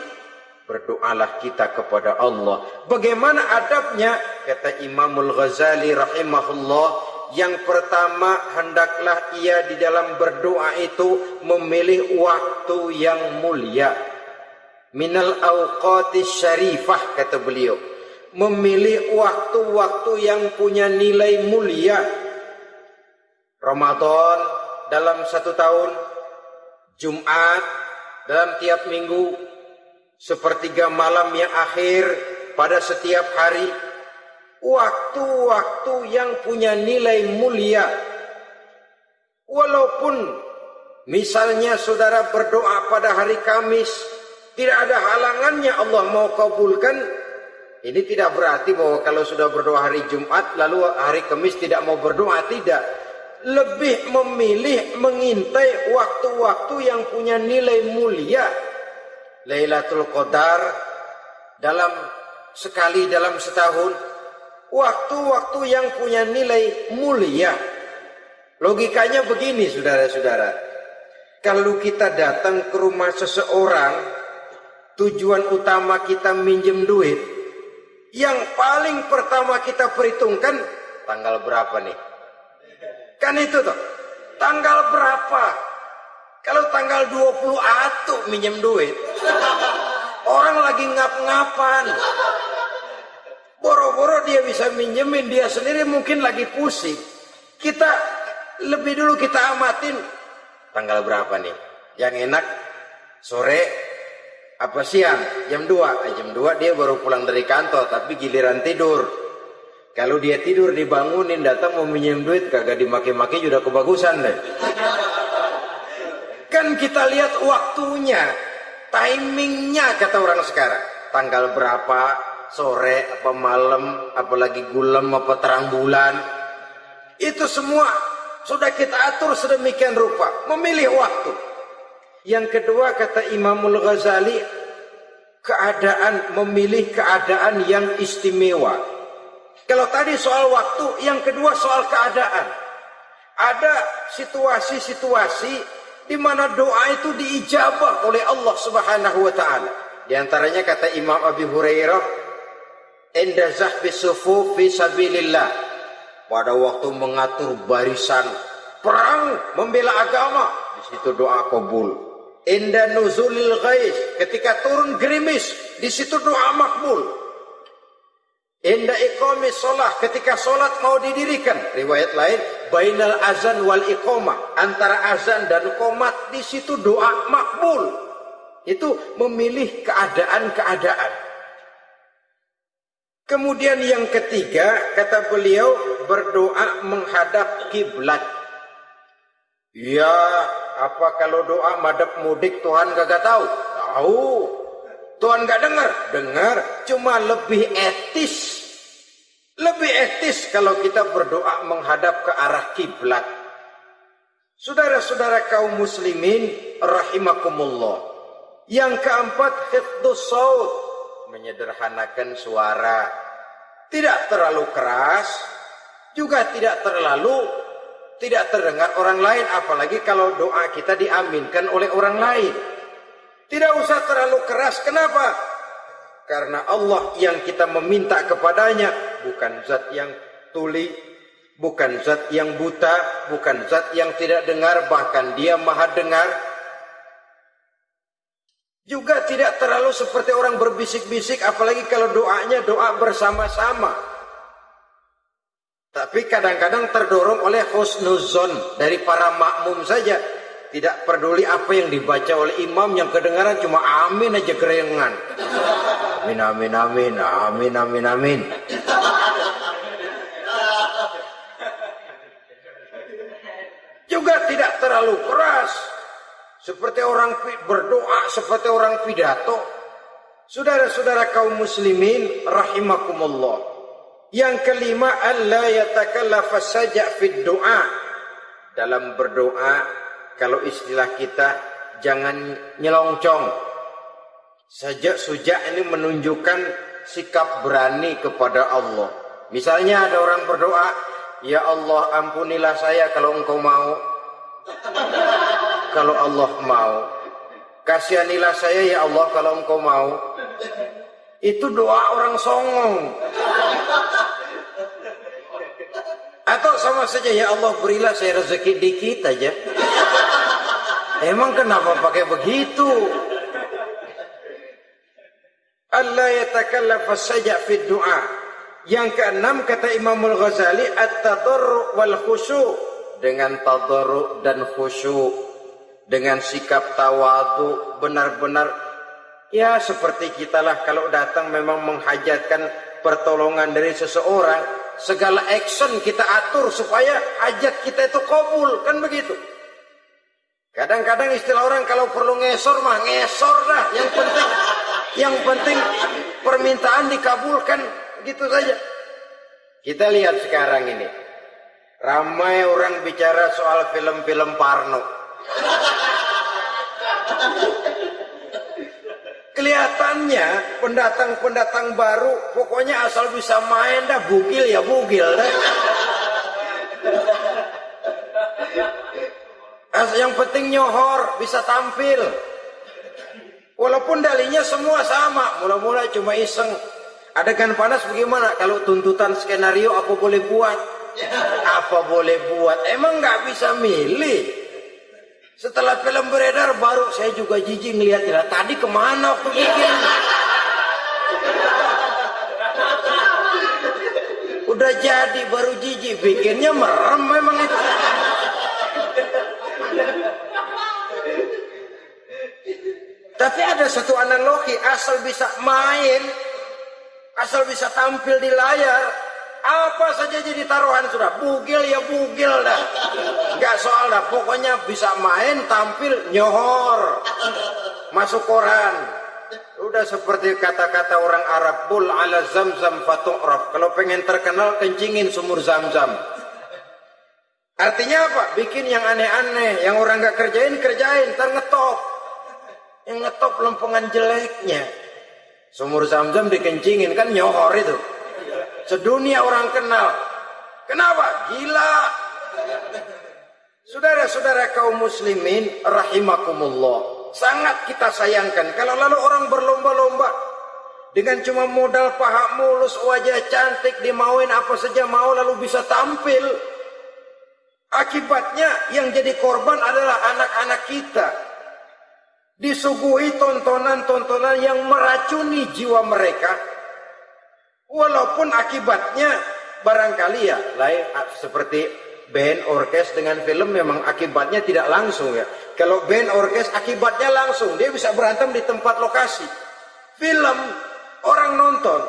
berdoalah kita kepada Allah. Bagaimana adabnya? Kata Imamul Ghazali rahimahullah, yang pertama hendaklah ia di dalam berdoa itu memilih waktu yang mulia. Minal awqatis syarifah, kata beliau. Memilih waktu-waktu yang punya nilai mulia. Ramadan dalam 1 tahun, Jumat dalam tiap minggu, sepertiga malam yang akhir pada setiap hari, waktu-waktu yang punya nilai mulia. Walaupun misalnya saudara berdoa pada hari Kamis, tidak ada halangannya Allah mau kabulkan. Ini tidak berarti bahwa kalau sudah berdoa hari Jumat lalu hari Kamis tidak mau berdoa, tidak. Lebih memilih mengintai waktu-waktu yang punya nilai mulia. Lailatul Qadar sekali dalam setahun, waktu-waktu yang punya nilai mulia. Logikanya begini, saudara-saudara. Kalau kita datang ke rumah seseorang, tujuan utama kita minjem duit, yang paling pertama kita perhitungkan tanggal berapa nih? Kan itu toh, tanggal berapa? Kalau tanggal 20 atuh minjem duit, orang lagi ngap-ngapan. Boro-boro dia bisa minjemin, dia sendiri mungkin lagi pusing. Kita lebih dulu kita amatin tanggal berapa nih? Yang enak sore apa siang? Jam 2. Jam 2 dia baru pulang dari kantor, tapi giliran tidur. Kalau dia tidur dibangunin, datang mau minjem duit, kagak dimaki-maki sudah kebagusan deh. Kan kita lihat waktunya, timingnya kata orang sekarang. Tanggal berapa, sore, apa malam, apalagi gulam, apa terang bulan. Itu semua sudah kita atur sedemikian rupa. Memilih waktu. Yang kedua kata Imamul Ghazali, memilih keadaan yang istimewa. Kalau tadi soal waktu, yang kedua soal keadaan. Ada situasi-situasi di mana doa itu diijabah oleh Allah Subhanahu wa taala. Di antaranya kata Imam Abi Hurairah, "Inda zahbi sufuf fi sabilillah." Pada waktu mengatur barisan perang membela agama, di situ doa kabul. Inda nuzulil ghais, ketika turun gerimis, di situ doa makbul. Inda iqamis shalah, ketika salat mau didirikan, riwayat lain bainal azan wal iqamah, antara azan dan qomat, di situ doa makbul. Itu memilih keadaan-keadaan. Kemudian yang ketiga kata beliau, berdoa menghadap kiblat. Ya, apa kalau doa madhab mudik Tuhan kagak tahu? Tahu. Tuhan gak dengar? Dengar, cuma lebih etis. Lebih etis kalau kita berdoa menghadap ke arah kiblat. Saudara-saudara kaum muslimin rahimakumullah. Yang keempat, hifdzus shaut, menyederhanakan suara. Tidak terlalu keras, juga tidak terdengar orang lain, apalagi kalau doa kita diaminkan oleh orang lain. Tidak usah terlalu keras. Kenapa? Karena Allah yang kita meminta kepadanya bukan zat yang tuli, bukan zat yang buta, bukan zat yang tidak dengar, bahkan Dia Maha dengar. Juga tidak terlalu seperti orang berbisik-bisik, apalagi kalau doanya doa bersama-sama. Tapi kadang-kadang terdorong oleh husnuzon dari para makmum saja. Tidak peduli apa yang dibaca oleh imam, yang kedengaran cuma amin aja gerengan. Amin, amin, amin, amin, amin, amin. Juga tidak terlalu keras. Seperti orang berdoa, seperti orang pidato. Saudara-saudara kaum muslimin rahimakumullah. Yang kelima, alla yatakallafa saja' fid du'a. Dalam berdoa, kalau istilah kita, jangan nyelongcong. Saja' suja' ini menunjukkan sikap berani kepada Allah. Misalnya ada orang berdoa, ya Allah ampunilah saya kalau engkau mau. Kalau Allah mau. Kasihanilah saya ya Allah kalau engkau mau. Itu doa orang songong. Atau sama saja, ya Allah berilah saya rezeki dikit aja. Emang kenapa pakai begitu? Allah yatakallafa saja' fid du'a. Yang keenam kata Imamul Ghazali, at-tadarru' wal khusyu'. Dengan tadarru' dan khusyuk, dengan sikap tawadu, benar-benar ya seperti kita lah kalau datang memang menghajatkan pertolongan dari seseorang, segala action kita atur supaya hajat kita itu kabul, kan begitu. Kadang-kadang istilah orang kalau perlu ngesor mah ngesor dah, yang penting permintaan dikabulkan, gitu saja. Kita lihat sekarang ini, ramai orang bicara soal film-film Parno. Kelihatannya pendatang-pendatang baru, pokoknya asal bisa main dah, bugil ya bugil dah. Yang penting nyohor, bisa tampil. Walaupun dalinya semua sama, mula-mula cuma iseng. Adegan panas bagaimana? Kalau tuntutan skenario apa boleh buat? Apa boleh buat? Emang nggak bisa milih. Setelah film beredar baru saya juga jijik ngeliat, ya tadi kemana waktu bikin? Udah jadi baru jijik, bikinnya merem memang itu. Tapi ada satu analogi, asal bisa main, asal bisa tampil di layar, apa saja jadi taruhan sudah. Bugil ya bugil dah, nggak soal dah, pokoknya bisa main, tampil, nyohor, masuk koran. Udah seperti kata-kata orang Arab, bul ala zamzam fatu'raf. Kalau pengen terkenal kencingin sumur Zamzam. Artinya apa? Bikin yang aneh-aneh, yang orang nggak kerjain, ntar ngetop. Yang ngetop lempengan jeleknya. Sumur Zamzam dikencingin, kan nyohor itu. Sedunia orang kenal. Kenapa? Gila. Saudara-saudara kaum muslimin rahimakumullah, sangat kita sayangkan kalau lalu orang berlomba-lomba dengan cuma modal paha mulus, wajah cantik, dimauin apa saja mau lalu bisa tampil. Akibatnya yang jadi korban adalah anak-anak kita. Disuguhi tontonan-tontonan yang meracuni jiwa mereka. Walaupun akibatnya barangkali ya lain seperti band orkes dengan film, memang akibatnya tidak langsung ya. Kalau band orkes akibatnya langsung, dia bisa berantem di tempat lokasi. Film orang nonton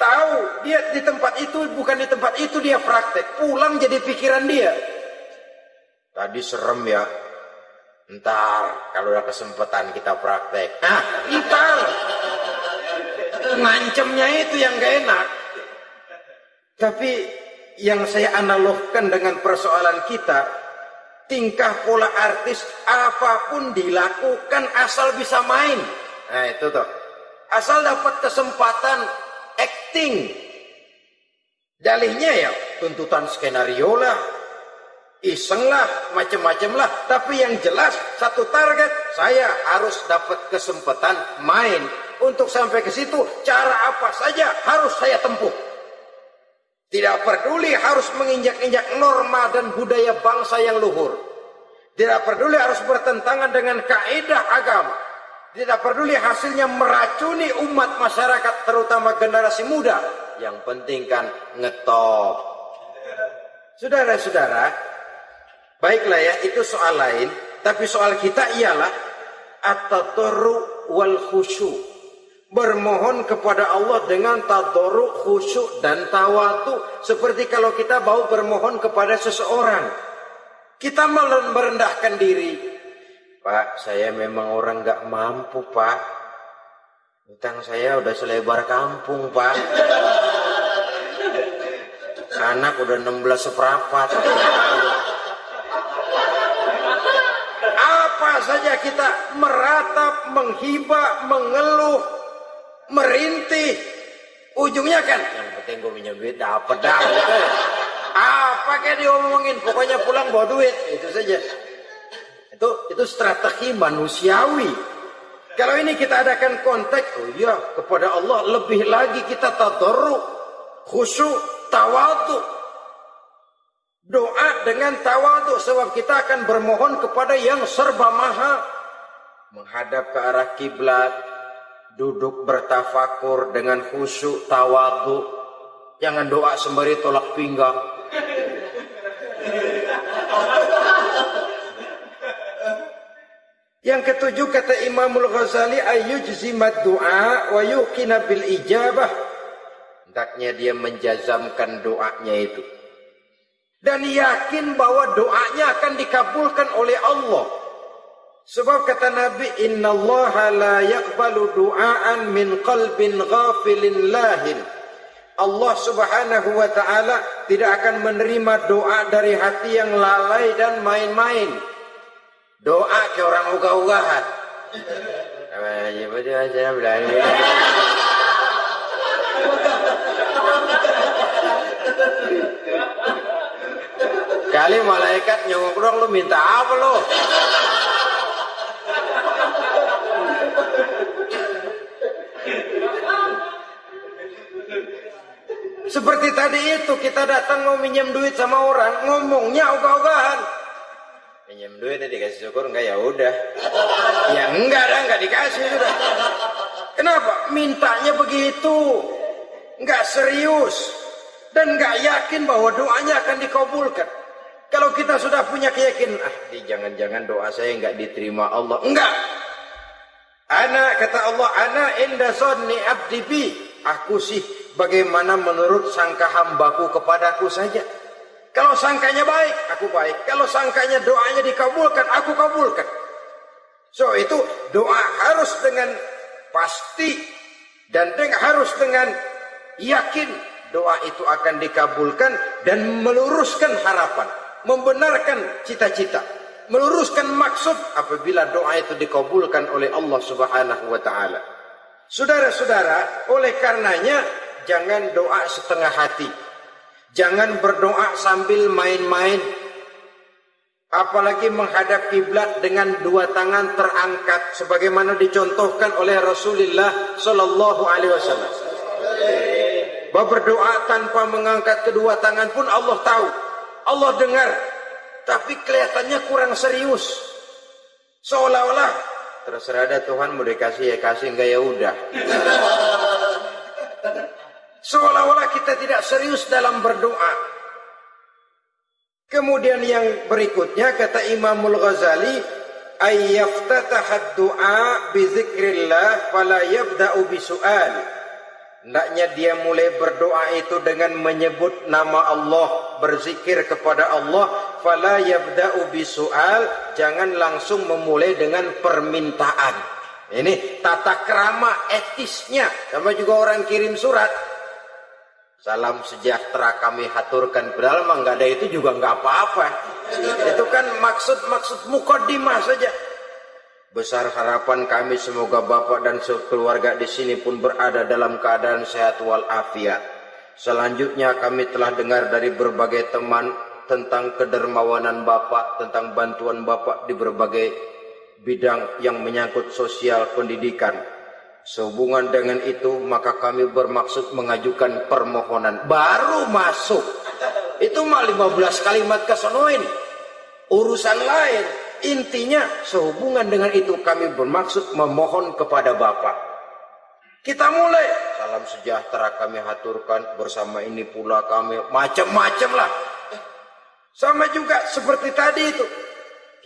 tahu dia di tempat itu, bukan di tempat itu dia praktek, pulang jadi pikiran dia. Tadi serem ya. Ntar kalau udah kesempatan kita praktek. Ntar ngancemnya itu yang gak enak. Tapi yang saya analogkan dengan persoalan kita, tingkah pola artis apapun dilakukan asal bisa main. Nah itu tuh, asal dapat kesempatan acting. Dalihnya ya tuntutan skenario lah, iseng lah, macem-macem lah. Tapi yang jelas satu target, saya harus dapat kesempatan main. Untuk sampai ke situ, cara apa saja harus saya tempuh. Tidak peduli harus menginjak-injak norma dan budaya bangsa yang luhur. Tidak peduli harus bertentangan dengan kaidah agama. Tidak peduli hasilnya meracuni umat masyarakat, terutama generasi muda. Yang penting kan ngetop. Saudara-saudara, baiklah ya, itu soal lain. Tapi soal kita ialah at-tadarru wal khusyu'. Bermohon kepada Allah dengan tadarru', khusyuk dan tawadu. Seperti kalau kita mau bermohon kepada seseorang, kita merendahkan diri. Pak, saya memang orang gak mampu pak. Utang saya udah selebar kampung pak. Sanak udah 16 seperempat. Apa saja kita meratap, menghibah, mengeluh, merintih, ujungnya kan yang penting gue punya duit dapat dah gitu. Apa kayak diomongin, pokoknya pulang bawa duit, itu saja. Itu strategi manusiawi. Kalau ini kita adakan konteks, oh iya, kepada Allah lebih lagi kita tadarruk, khusyuk, tawadhu. Doa dengan tawadhu, sebab kita akan bermohon kepada yang serba maha. Menghadap ke arah kiblat, duduk bertafakur dengan khusyuk, tawadhu. Jangan doa sembari tolak pinggang. Yang ketujuh kata Imamul Ghazali, ayyujzimat du'a wa yuqina bil ijabah. Hendaknya dia menjazamkan doanya itu dan yakin bahwa doanya akan dikabulkan oleh Allah. Sebab kata Nabi, innallaha la yaqbalu du'aan min qalbin ghafilin lahin. Allah subhanahu wa ta'ala tidak akan menerima doa dari hati yang lalai dan main-main. Doa ke orang ugah-ugahan. Kali malaikat nyongok dong, lu minta apa lu? Seperti tadi itu, kita datang mau minjem duit sama orang, ngomongnya ogah-ogahan. Minjem duit dikasih syukur, enggak ya udah. Ya enggak dah, enggak dikasih sudah. Kenapa? Mintanya begitu. Enggak serius. Dan enggak yakin bahwa doanya akan dikabulkan. Kalau kita sudah punya keyakinan, jangan-jangan doa saya enggak diterima Allah. Enggak. Kata Allah, ana inda zanni abdi bi. Aku sih bagaimana menurut sangka hambaku kepadaku saja. Kalau sangkanya baik, aku baik. Kalau sangkanya doanya dikabulkan, aku kabulkan. So itu doa harus dengan pasti dan harus dengan yakin doa itu akan dikabulkan dan meluruskan harapan, membenarkan cita-cita, meluruskan maksud apabila doa itu dikabulkan oleh Allah Subhanahu wa taala. Saudara-saudara, oleh karenanya jangan doa setengah hati. Jangan berdoa sambil main-main. Apalagi menghadap kiblat dengan dua tangan terangkat sebagaimana dicontohkan oleh Rasulullah sallallahu alaihi wasallam. Bahwa berdoa tanpa mengangkat kedua tangan pun Allah tahu. Allah dengar. Tapi kelihatannya kurang serius. Seolah-olah terserah ada Tuhan mau dikasih ya kasih, enggak ya udah. Seolah-olah kita tidak serius dalam berdoa. Kemudian yang berikutnya kata Imamul Ghazali, ayyaftatahat du'a bi dzikrillah fala yabda'u bi su'al. Hendaknya dia mulai berdoa itu dengan menyebut nama Allah, berzikir kepada Allah, fala yabda'u bi su'al, jangan langsung memulai dengan permintaan. Ini tata krama etisnya. Sama juga orang kirim surat, salam sejahtera kami haturkan, padahal mah nggak ada itu juga nggak apa-apa. Itu kan maksud mukaddimah saja. Besar harapan kami semoga Bapak dan sekeluarga di sini pun berada dalam keadaan sehat walafiat. Selanjutnya kami telah dengar dari berbagai teman tentang kedermawanan Bapak, tentang bantuan Bapak di berbagai bidang yang menyangkut sosial pendidikan. Sehubungan dengan itu maka kami bermaksud mengajukan permohonan. Baru masuk itu mah 15 kalimat kesonoin, urusan lain. Intinya sehubungan dengan itu kami bermaksud memohon kepada Bapak. Kita mulai, salam sejahtera kami haturkan, bersama ini pula kami, macam-macam lah. Sama juga seperti tadi itu,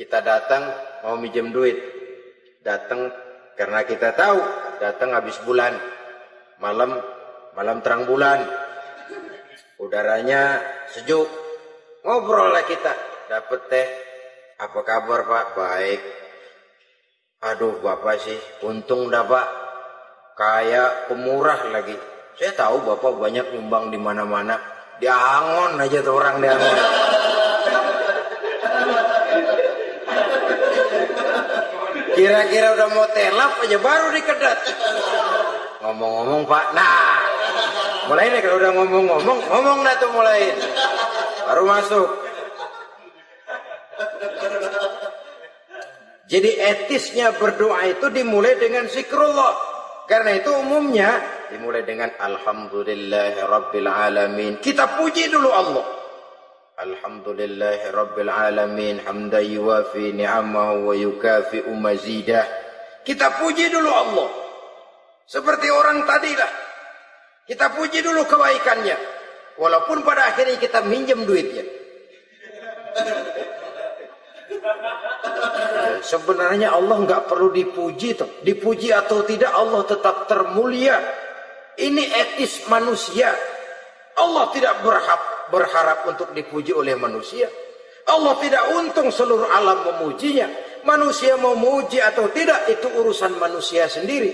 kita datang mau minjem duit, datang karena kita tahu datang habis bulan, malam terang bulan, udaranya sejuk, ngobrol lah kita, dapet teh. Apa kabar Pak? Baik. Aduh Bapak sih, untung dah Pak, kayak pemurah lagi. Saya tahu Bapak banyak nyumbang di mana-mana. Diangon aja tuh orang diangon. Kira-kira udah mau telap aja baru dikedat. Ngomong-ngomong Pak, nah mulai nih kalau udah ngomong dah tuh mulai. Baru masuk. Jadi etisnya berdoa itu dimulai dengan zikrullah. Karena itu umumnya dimulai dengan Alhamdulillahirabbil alamin. Kita puji dulu Allah. Alhamdulillahirabbil alamin hamdan yuwafi ni'amahu wa yukafi'u mazidah. Kita puji dulu Allah. Seperti orang tadilah. Kita puji dulu kebaikannya. Walaupun pada akhirnya kita minjem duitnya. Sebenarnya Allah nggak perlu dipuji toh. Dipuji atau tidak Allah tetap termulia. Ini etis manusia. Allah tidak berharap untuk dipuji oleh manusia. Allah tidak untung seluruh alam memujinya. Manusia mau memuji atau tidak itu urusan manusia sendiri.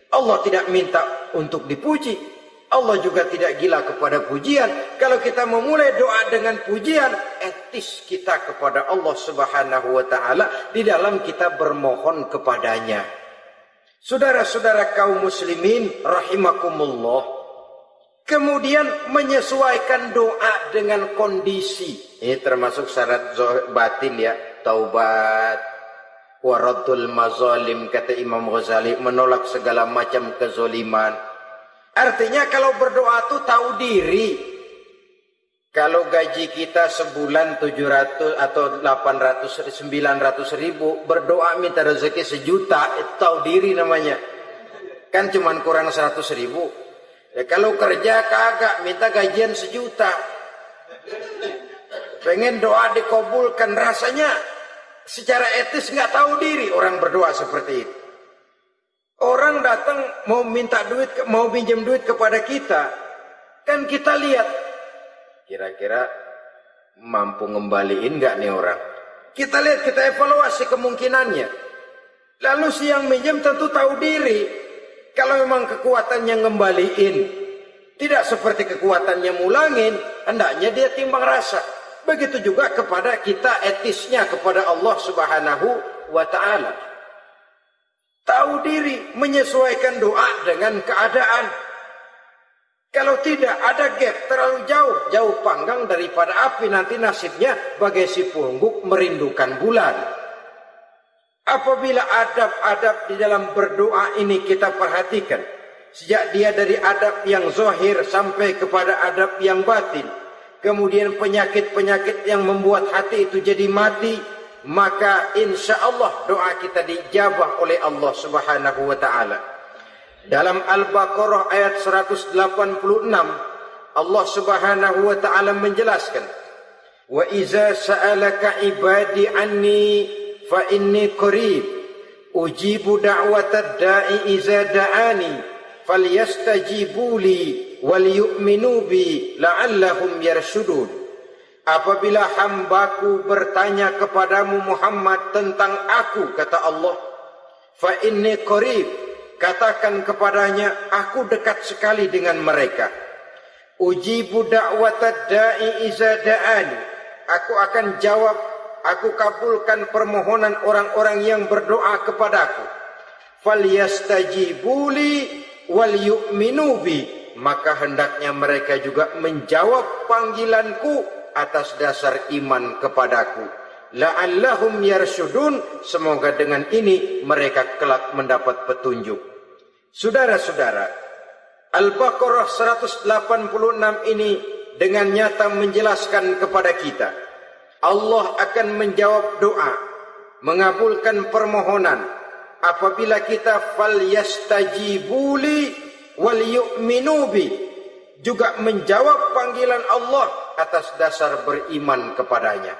Allah tidak minta untuk dipuji. Allah juga tidak gila kepada pujian. Kalau kita memulai doa dengan pujian, etis kita kepada Allah Subhanahu wa taala di dalam kita bermohon kepadanya. Saudara-saudara kaum muslimin rahimakumullah, kemudian menyesuaikan doa dengan kondisi. Ini termasuk syarat batin ya, taubat, waraddul mazalim, kata Imam Ghazali, menolak segala macam kezoliman. Artinya kalau berdoa itu tahu diri. Kalau gaji kita sebulan 700 atau 800, 900 ribu, berdoa minta rezeki 1 juta, itu tahu diri namanya. Kan cuman kurang 100 ribu. Ya, kalau kerja kagak, minta gajian 1 juta. Pengen doa dikabulkan, rasanya secara etis nggak tahu diri orang berdoa seperti itu. Orang datang mau minta duit, mau pinjam duit kepada kita, kan kita lihat kira-kira mampu ngembaliin nggak nih orang. Kita lihat, kita evaluasi kemungkinannya. Lalu si yang minjem tentu tahu diri. Kalau memang kekuatannya ngembaliin tidak seperti kekuatannya mulangin, hendaknya dia timbang rasa. Begitu juga kepada kita etisnya kepada Allah Subhanahu wa taala. Tahu diri, menyesuaikan doa dengan keadaan. Kalau tidak, ada gap terlalu jauh panggang daripada api, nanti nasibnya bagai si pungguk merindukan bulan. Apabila adab-adab di dalam berdoa ini kita perhatikan, sejak dia dari adab yang zahir sampai kepada adab yang batin, kemudian penyakit-penyakit yang membuat hati itu jadi mati, maka insya Allah doa kita dijabah oleh Allah Subhanahu wa taala. Dalam Al-Baqarah ayat 186 Allah Subhanahu wa taala menjelaskan, wa iza sa'alaka ibadi anni fa inni qarib ujibu da'watad da'i iza da'ani falyastajibu li wal yu'minu bi la'allahum yarshudun. Apabila hambaku bertanya kepadamu Muhammad tentang aku, kata Allah, fa inni qarib, katakan kepadanya aku dekat sekali dengan mereka. Ujibu da'watad da'i iza da'ani, aku akan jawab, aku kabulkan permohonan orang-orang yang berdoa kepadaku. Falyastajibu li wal yu'minu bi, maka hendaknya mereka juga menjawab panggilanku atas dasar iman kepadaku. La'allahum yarshudun, semoga dengan ini mereka kelak mendapat petunjuk. Saudara-saudara, Al-Baqarah 186 ini dengan nyata menjelaskan kepada kita, Allah akan menjawab doa, mengabulkan permohonan apabila kita falyastajibuli wal yu'minu bi, juga menjawab panggilan Allah atas dasar beriman kepadanya.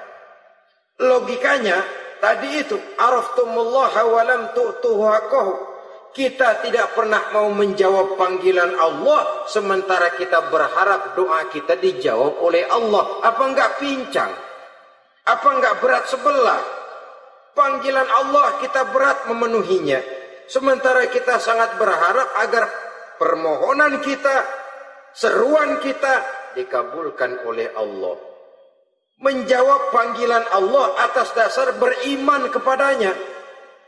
Logikanya tadi itu, araftumullaha wa lam tu'tuhu haqqahu. Kita tidak pernah mau menjawab panggilan Allah sementara kita berharap doa kita dijawab oleh Allah. Apa enggak pincang? Apa enggak berat sebelah? Panggilan Allah kita berat memenuhinya, sementara kita sangat berharap agar permohonan kita, seruan kita dikabulkan oleh Allah. Menjawab panggilan Allah atas dasar beriman kepadanya.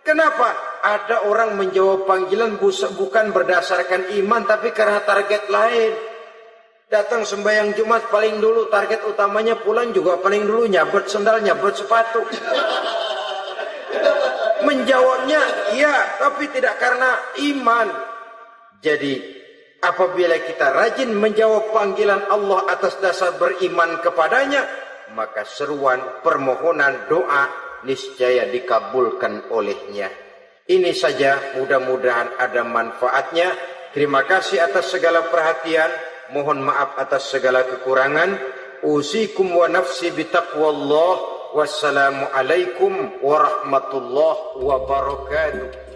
Kenapa? Ada orang menjawab panggilan bukan berdasarkan iman, tapi karena target lain. Datang sembahyang Jumat paling dulu target utamanya, pulang juga paling dulu nyabet sendal, nyabet sepatu. Menjawabnya iya, tapi tidak karena iman. Jadi apabila kita rajin menjawab panggilan Allah atas dasar beriman kepadanya, maka seruan, permohonan, doa niscaya dikabulkan olehnya. Ini saja, mudah-mudahan ada manfaatnya. Terima kasih atas segala perhatian. Mohon maaf atas segala kekurangan. Usikum wa nafsi bitaqwallah. Wassalamu alaikum warahmatullahi wabarakatuh.